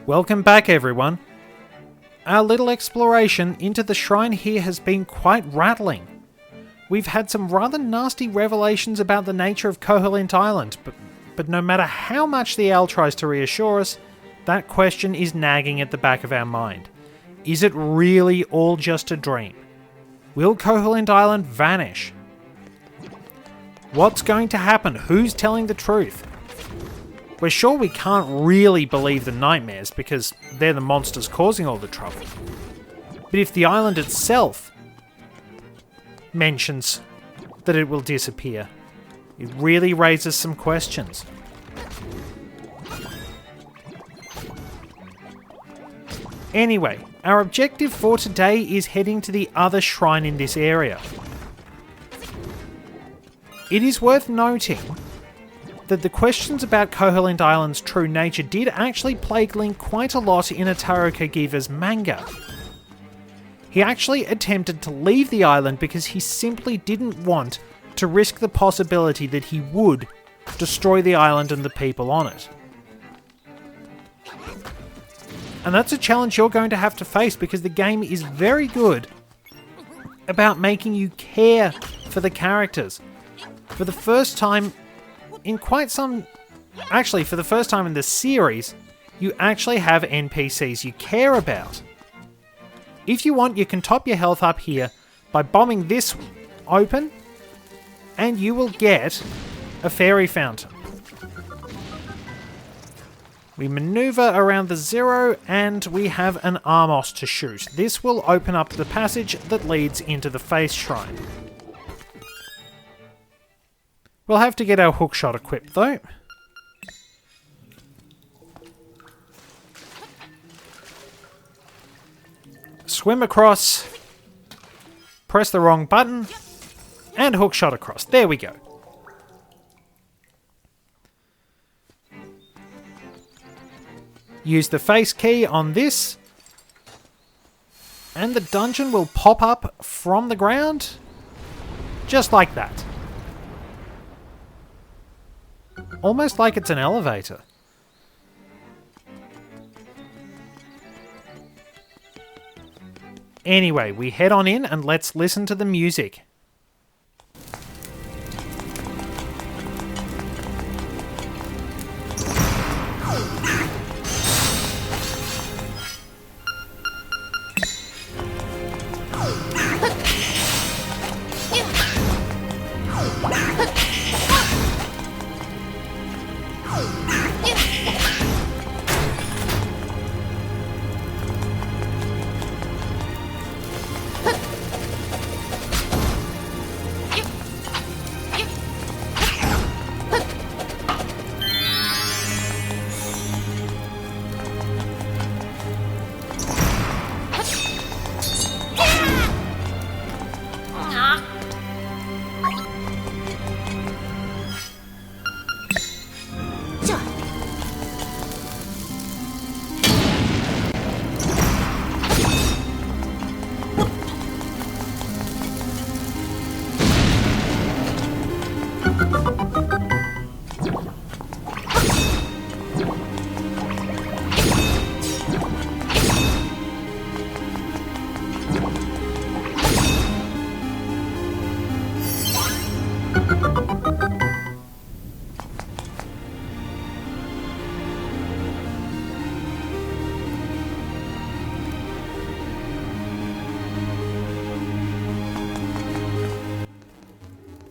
Welcome back, everyone. Our little exploration into the shrine here has been quite rattling. We've had some rather nasty revelations about the nature of Koholint Island, but no matter how much the owl tries to reassure us, that question is nagging at the back of our mind. Is it really all just a dream? Will Koholint Island vanish? What's going to happen? Who's telling the truth? We're sure we can't really believe the nightmares because they're the monsters causing all the trouble. But if the island itself mentions that it will disappear, it really raises some questions. Anyway, our objective for today is heading to the other shrine in this area. It is worth noting that the questions about Koholint Island's true nature did actually plague Link quite a lot in Ataro Kogiva's manga. He actually attempted to leave the island because he simply didn't want to risk the possibility that he would destroy the island and the people on it. And that's a challenge you're going to have to face because the game is very good about making you care for the characters. For the first time in quite some... Actually, for the first time in the series, you actually have NPCs you care about. If you want, you can top your health up here by bombing this open, and you will get a fairy fountain. We maneuver around the zero, and we have an Armos to shoot. This will open up the passage that leads into the face shrine. We'll have to get our hookshot equipped, though. Swim across, press the wrong button, and hookshot across. There we go. Use the face key on this, and the dungeon will pop up from the ground, just like that. Almost like it's an elevator. Anyway, we head on in and let's listen to the music.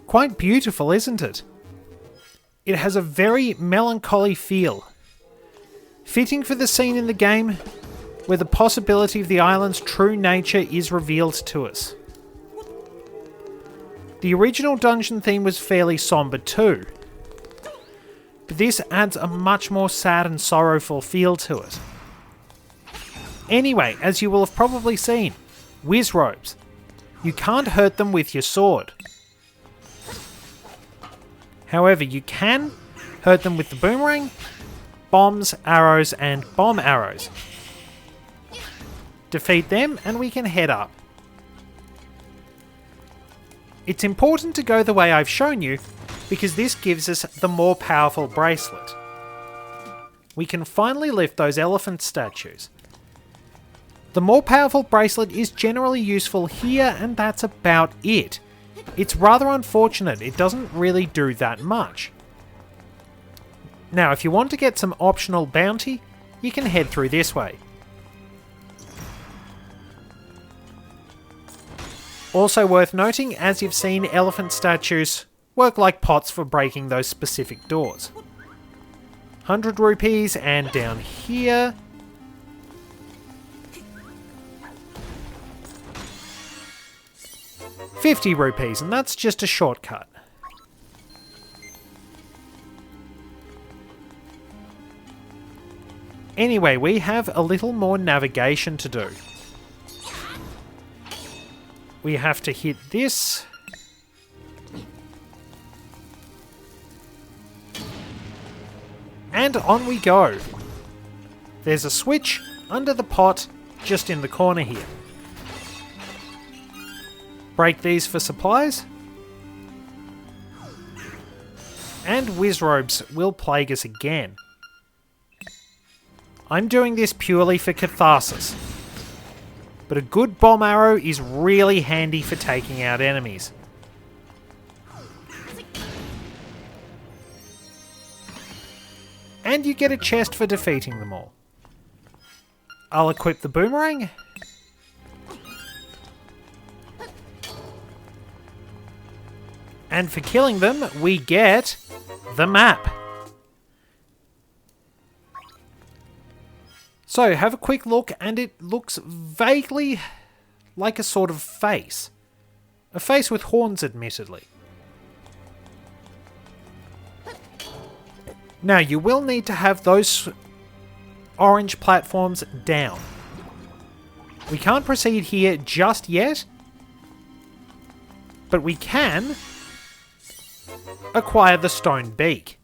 Quite beautiful, isn't it? It has a very melancholy feel. Fitting for the scene in the game where the possibility of the island's true nature is revealed to us. The original dungeon theme was fairly somber too, but this adds a much more sad and sorrowful feel to it. Anyway, as you will have probably seen, whiz robes. You can't hurt them with your sword. However, you can hurt them with the boomerang, bombs, arrows, and bomb arrows. Defeat them and we can head up. It's important to go the way I've shown you because this gives us the more powerful bracelet. we can finally lift those elephant statues. The more powerful bracelet is generally useful here, and that's about it. It's rather unfortunate, it doesn't really do that much. Now, if you want to get some optional bounty, you can head through this way. Also worth noting, as you've seen, elephant statues work like pots for breaking those specific doors. 100 rupees, and down here... 50 rupees, and that's just a shortcut. Anyway, we have a little more navigation to do. We have to hit this. And on we go. There's a switch under the pot just in the corner here. Break these for supplies. And Wizrobes will plague us again. I'm doing this purely for catharsis. But a good bomb arrow is really handy for taking out enemies. And you get a chest for defeating them all. I'll equip the boomerang. And for killing them, we get the map. So, have a quick look, and it looks vaguely like a sort of face. A face with horns, admittedly. Now, you will need to have those orange platforms down. We can't proceed here just yet, but we can acquire the stone beak.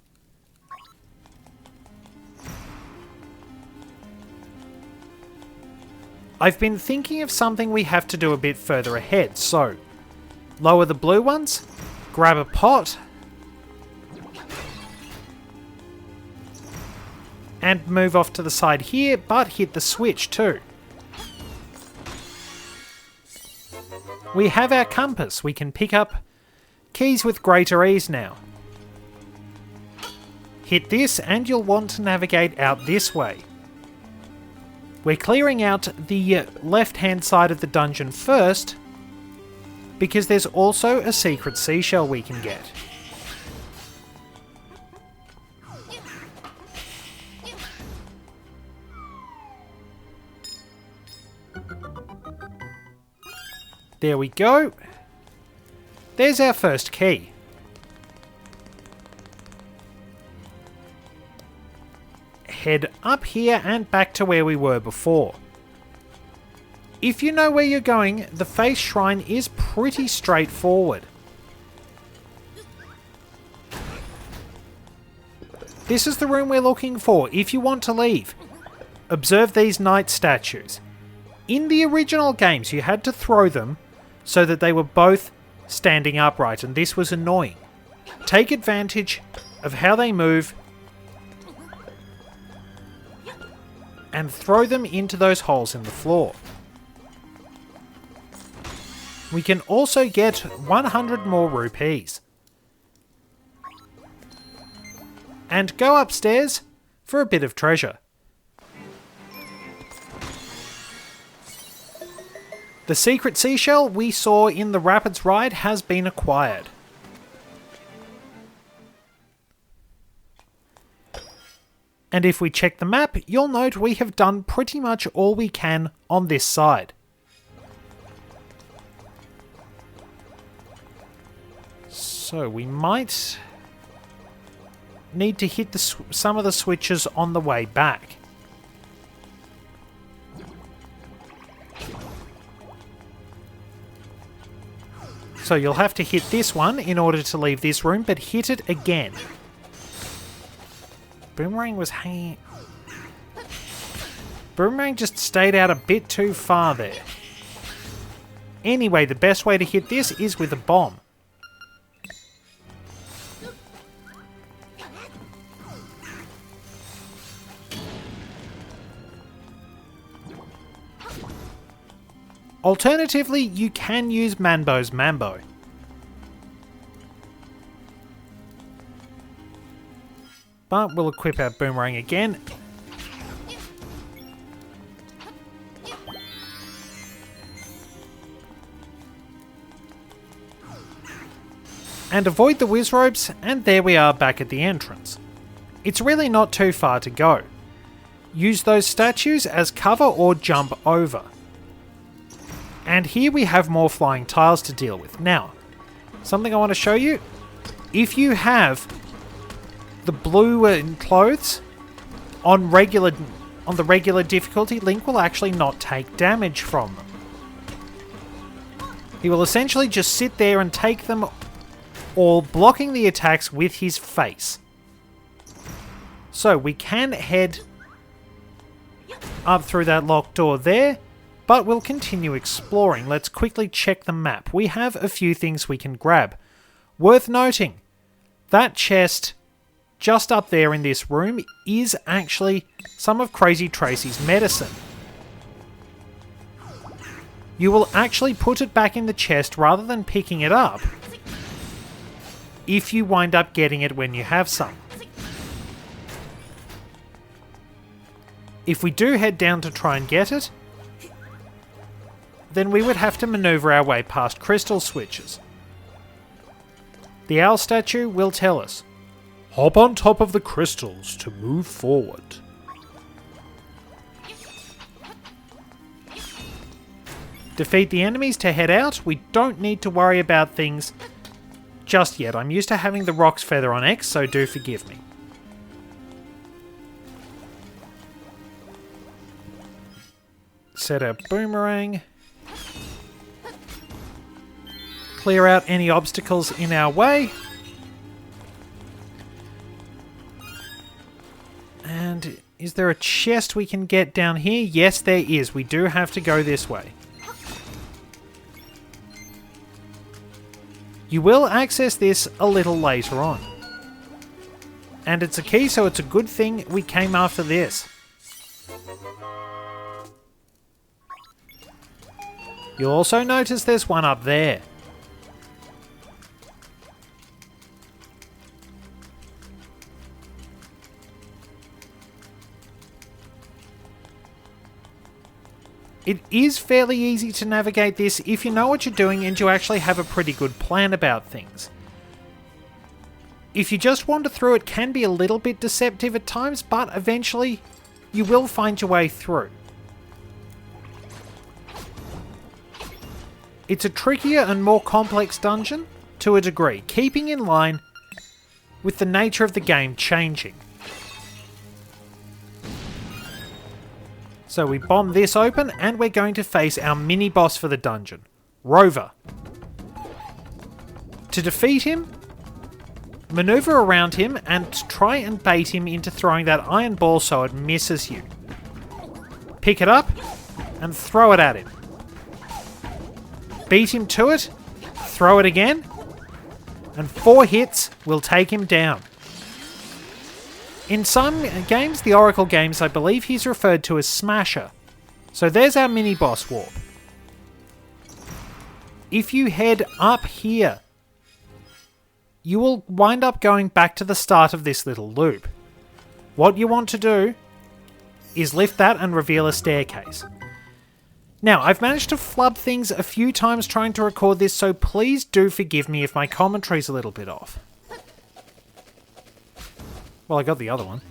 I've been thinking of something we have to do a bit further ahead, so lower the blue ones, grab a pot, and move off to the side here, but hit the switch too. We have our compass. We can pick up keys with greater ease now. Hit this and you'll want to navigate out this way. We're clearing out the left-hand side of the dungeon first, because there's also a secret seashell we can get. There we go. There's our first key. Head up here and back to where we were before. If you know where you're going, the face shrine is pretty straightforward. This is the room we're looking for if you want to leave. Observe these knight statues. In the original games, you had to throw them so that they were both standing upright, and this was annoying. Take advantage of how they move and throw them into those holes in the floor. We can also get 100 more rupees. And go upstairs for a bit of treasure. The secret seashell we saw in the Rapids ride has been acquired. And if we check the map, you'll note we have done pretty much all we can on this side. So we might need to hit some of the switches on the way back. So you'll have to hit this one in order to leave this room, but hit it again. Boomerang was hanging... Boomerang just stayed out a bit too far there. Anyway, the best way to hit this is with a bomb. Alternatively, you can use Manbo's Mambo. But we'll equip our boomerang again. And avoid the whiz ropes, and there we are back at the entrance. It's really not too far to go. Use those statues as cover or jump over. And here we have more flying tiles to deal with. Now, something I want to show you. If you have the blue clothes on the regular difficulty, Link will actually not take damage from them. He will essentially just sit there and take them, all blocking the attacks with his face. So we can head up through that locked door there, but we'll continue exploring. Let's quickly check the map. We have a few things we can grab. Worth noting, that chest just up there in this room is actually some of Crazy Tracy's medicine. You will actually put it back in the chest rather than picking it up if you wind up getting it when you have some. If we do head down to try and get it, then we would have to maneuver our way past crystal switches. The owl statue will tell us, hop on top of the crystals to move forward. Defeat the enemies to head out. We don't need to worry about things just yet. I'm used to having the Roc's Feather on X, so do forgive me. Set our boomerang. Clear out any obstacles in our way. And is there a chest we can get down here? Yes, there is. We do have to go this way. You will access this a little later on. And it's a key, so it's a good thing we came after this. You'll also notice there's one up there. It is fairly easy to navigate this if you know what you're doing and you actually have a pretty good plan about things. If you just wander through, it can be a little bit deceptive at times, but eventually you will find your way through. It's a trickier and more complex dungeon to a degree, keeping in line with the nature of the game changing. So we bomb this open and we're going to face our mini-boss for the dungeon, Rover. To defeat him, maneuver around him and try and bait him into throwing that iron ball so it misses you. Pick it up and throw it at him. Beat him to it, throw it again, and 4 hits will take him down. In some games, the Oracle games, I believe he's referred to as Smasher. So there's our mini-boss warp. If you head up here, you will wind up going back to the start of this little loop. What you want to do is lift that and reveal a staircase. Now, I've managed to flub things a few times trying to record this, so please do forgive me if my commentary's a little bit off. Well, I got the other one.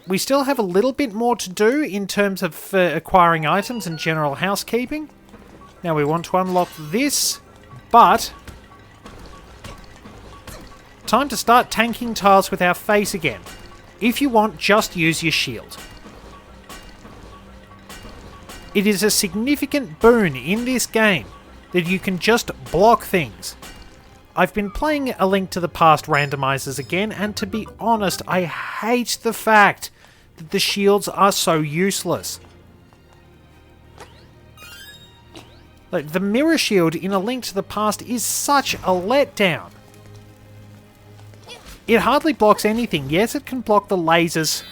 We still have a little bit more to do in terms of acquiring items and general housekeeping. Now we want to unlock this, but time to start tanking tiles with our face again. If you want, just use your shield. It is a significant boon in this game that you can just block things. I've been playing A Link to the Past randomizers again, and to be honest, I hate the fact that the shields are so useless. Like, the mirror shield in A Link to the Past is such a letdown. It hardly blocks anything. Yes, it can block the lasers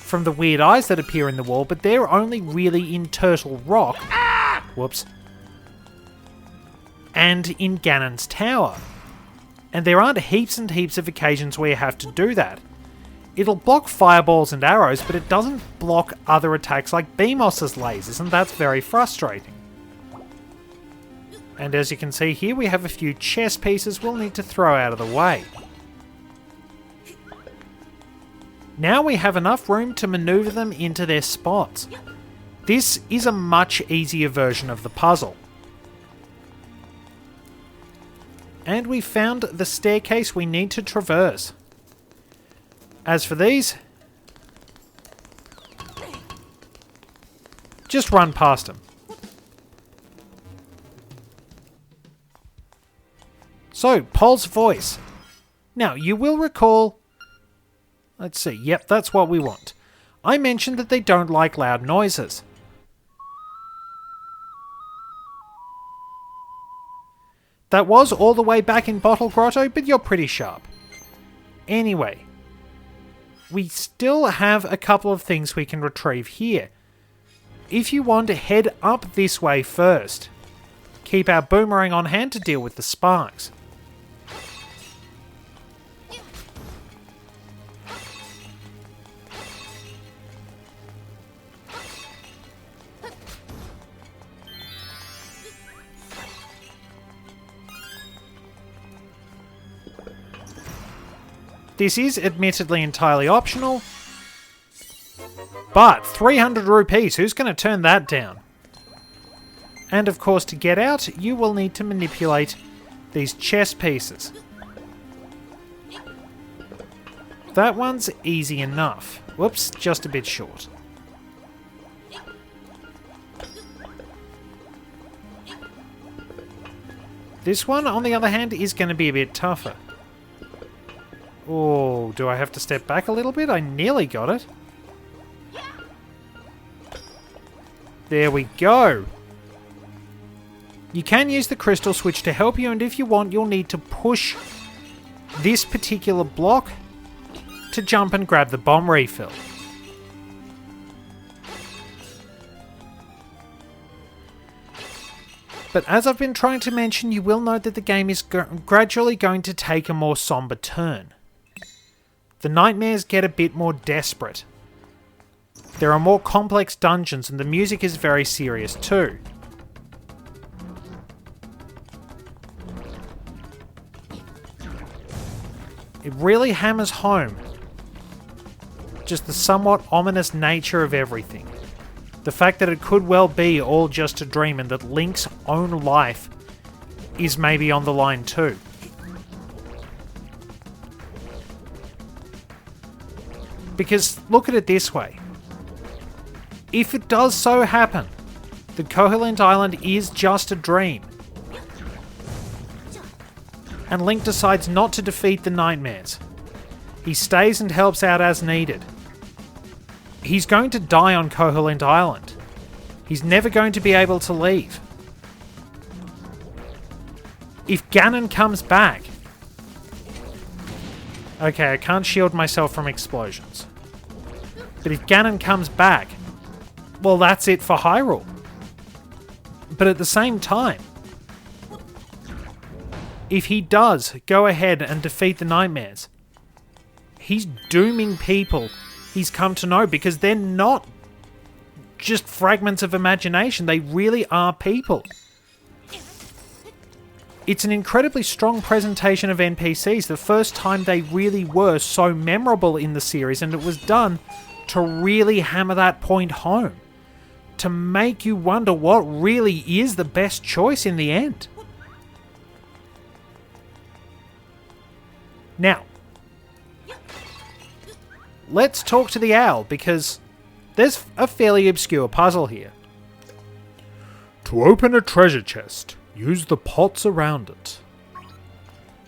from the weird eyes that appear in the wall, but they're only really in Turtle Rock. Whoops. And in Ganon's Tower. And there aren't heaps and heaps of occasions where you have to do that. It'll block fireballs and arrows, but it doesn't block other attacks like Beamos's lasers, and that's very frustrating. And as you can see here, we have a few chess pieces we'll need to throw out of the way. Now we have enough room to maneuver them into their spots. This is a much easier version of the puzzle. And we found the staircase we need to traverse. As for these, just run past them. So, Paul's voice. Now, you will recall... Let's see, yep, that's what we want. I mentioned that they don't like loud noises. That was all the way back in Bottle Grotto, but you're pretty sharp. Anyway, we still have a couple of things we can retrieve here. If you want to head up this way first, keep our boomerang on hand to deal with the sparks. This is admittedly entirely optional, but 300 rupees, who's going to turn that down? And of course, to get out, you will need to manipulate these chess pieces. That one's easy enough. Whoops, just a bit short. This one, on the other hand, is going to be a bit tougher. Oh, do I have to step back a little bit? I nearly got it. There we go. You can use the crystal switch to help you, and if you want, you'll need to push this particular block to jump and grab the bomb refill. But as I've been trying to mention, you will note that the game is gradually going to take a more somber turn. The nightmares get a bit more desperate. There are more complex dungeons, and the music is very serious too. It really hammers home just the somewhat ominous nature of everything. The fact that it could well be all just a dream, and that Link's own life is maybe on the line too. Because look at it this way. If it does so happen that Koholint Island is just a dream, and Link decides not to defeat the nightmares, he stays and helps out as needed, he's going to die on Koholint Island. He's never going to be able to leave. If Ganon comes back... Okay, I can't shield myself from explosions. But if Ganon comes back, well, that's it for Hyrule. But at the same time, if he does go ahead and defeat the nightmares, he's dooming people he's come to know, because they're not just fragments of imagination, they really are people. It's an incredibly strong presentation of NPCs, the first time they really were so memorable in the series, and it was done to really hammer that point home, to make you wonder what really is the best choice in the end. Now, let's talk to the owl, because there's a fairly obscure puzzle here. To open a treasure chest, use the pots around it.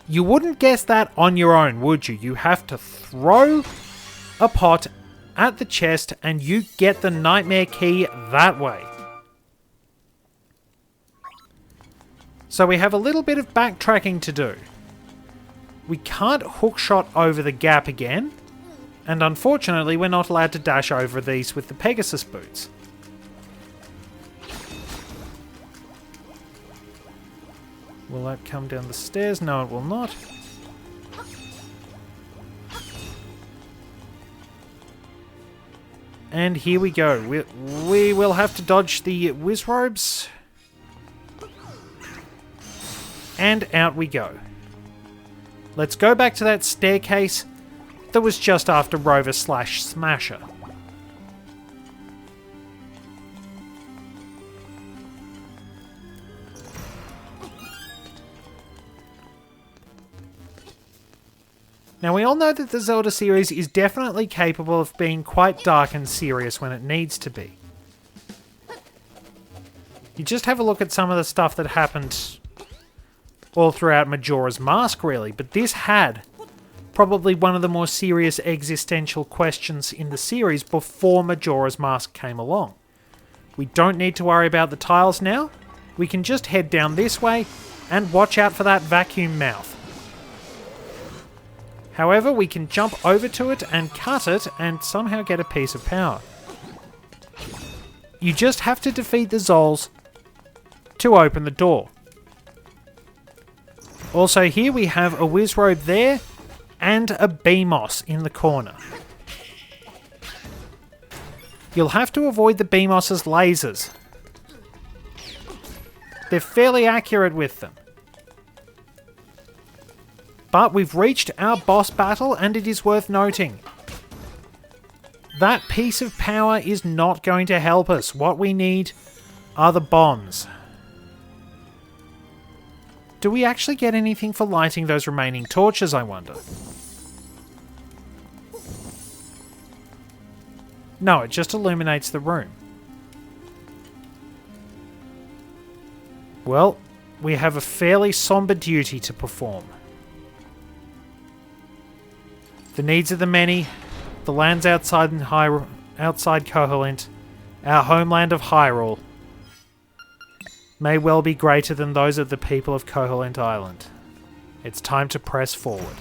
You wouldn't guess that on your own, would you? You have to throw a pot at the chest and you get the nightmare key that way. So we have a little bit of backtracking to do. We can't hookshot over the gap again. And unfortunately, we're not allowed to dash over these with the Pegasus boots. Will that come down the stairs? No, it will not. And here we go. We will have to dodge the Wizrobes. And out we go. Let's go back to that staircase that was just after Rover / Smasher. Now, we all know that the Zelda series is definitely capable of being quite dark and serious when it needs to be. You just have a look at some of the stuff that happened all throughout Majora's Mask, really, but this had probably one of the more serious existential questions in the series before Majora's Mask came along. We don't need to worry about the tiles now. We can just head down this way and watch out for that vacuum mouth. However, we can jump over to it and cut it and somehow get a piece of power. You just have to defeat the Zols to open the door. Also, here we have a Wizrobe there and a Beamos in the corner. You'll have to avoid the Beamos' lasers. They're fairly accurate with them. But we've reached our boss battle, and it is worth noting. That piece of power is not going to help us. What we need are the bombs. Do we actually get anything for lighting those remaining torches, I wonder? No, it just illuminates the room. Well, we have a fairly somber duty to perform. The needs of the many, the lands outside Koholint, our homeland of Hyrule, may well be greater than those of the people of Koholint Island. It's time to press forward.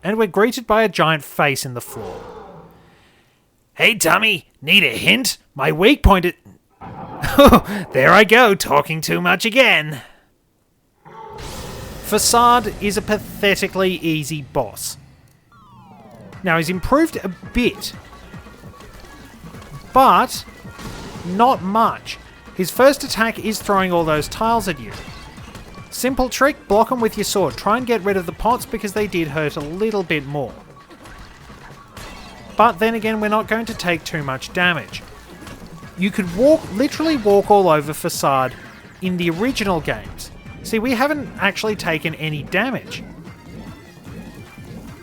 And we're greeted by a giant face in the floor. Hey, dummy, need a hint? My weak point is... Oh, there I go, talking too much again. Facade is a pathetically easy boss. Now, he's improved a bit, but not much. His first attack is throwing all those tiles at you. Simple trick, block them with your sword. Try and get rid of the pots because they did hurt a little bit more. But then again, we're not going to take too much damage. You could literally walk all over Facade in the original games. See, we haven't actually taken any damage.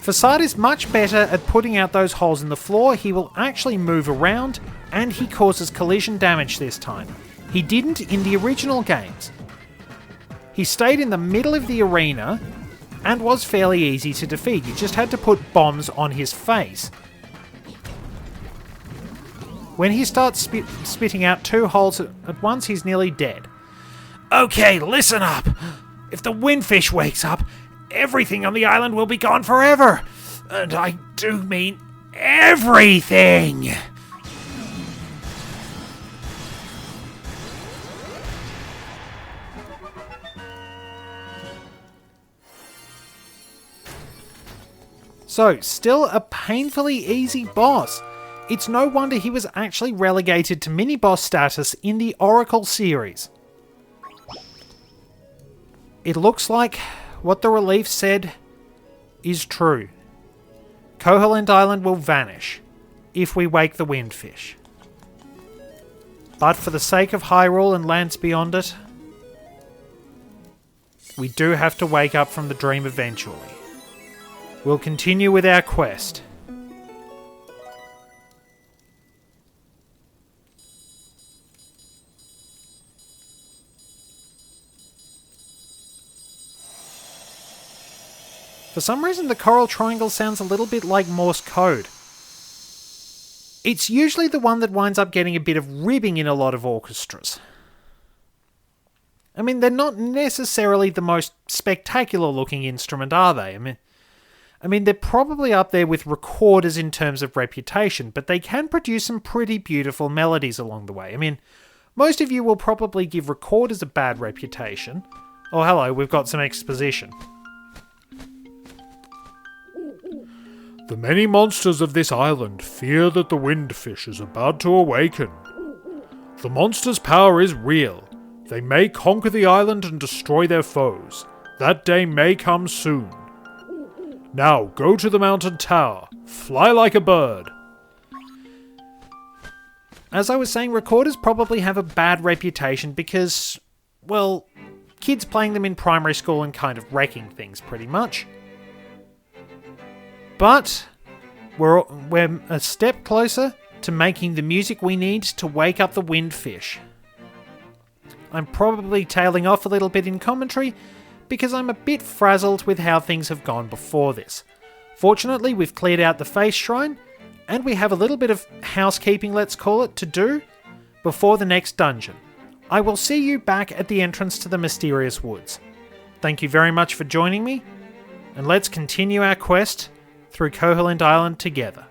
Facade is much better at putting out those holes in the floor. He will actually move around, and he causes collision damage this time. He didn't in the original games. He stayed in the middle of the arena and was fairly easy to defeat. You just had to put bombs on his face. When he starts spitting out two holes at once, he's nearly dead. Okay, listen up. If the windfish wakes up, everything on the island will be gone forever. And I do mean everything. So, still a painfully easy boss. It's no wonder he was actually relegated to mini-boss status in the Oracle series. It looks like what the relief said is true. Koholint Island will vanish if we wake the windfish. But for the sake of Hyrule and lands beyond it, we do have to wake up from the dream eventually. We'll continue with our quest. For some reason, the coral triangle sounds a little bit like Morse code. It's usually the one that winds up getting a bit of ribbing in a lot of orchestras. I mean, they're not necessarily the most spectacular looking instrument, are they? I mean, they're probably up there with recorders in terms of reputation, but they can produce some pretty beautiful melodies along the way. I mean, most of you will probably give recorders a bad reputation. Oh, hello, we've got some exposition. The many monsters of this island fear that the windfish is about to awaken. The monster's power is real. They may conquer the island and destroy their foes. That day may come soon. Now go to the mountain tower. Fly like a bird. As I was saying, recorders probably have a bad reputation because, well, kids playing them in primary school and kind of wrecking things pretty much. But we're a step closer to making the music we need to wake up the windfish. I'm probably tailing off a little bit in commentary because I'm a bit frazzled with how things have gone before this. Fortunately, we've cleared out the face shrine, and we have a little bit of housekeeping, let's call it, to do before the next dungeon. I will see you back at the entrance to the mysterious woods. Thank you very much for joining me, and let's continue our quest through Koholint Island together.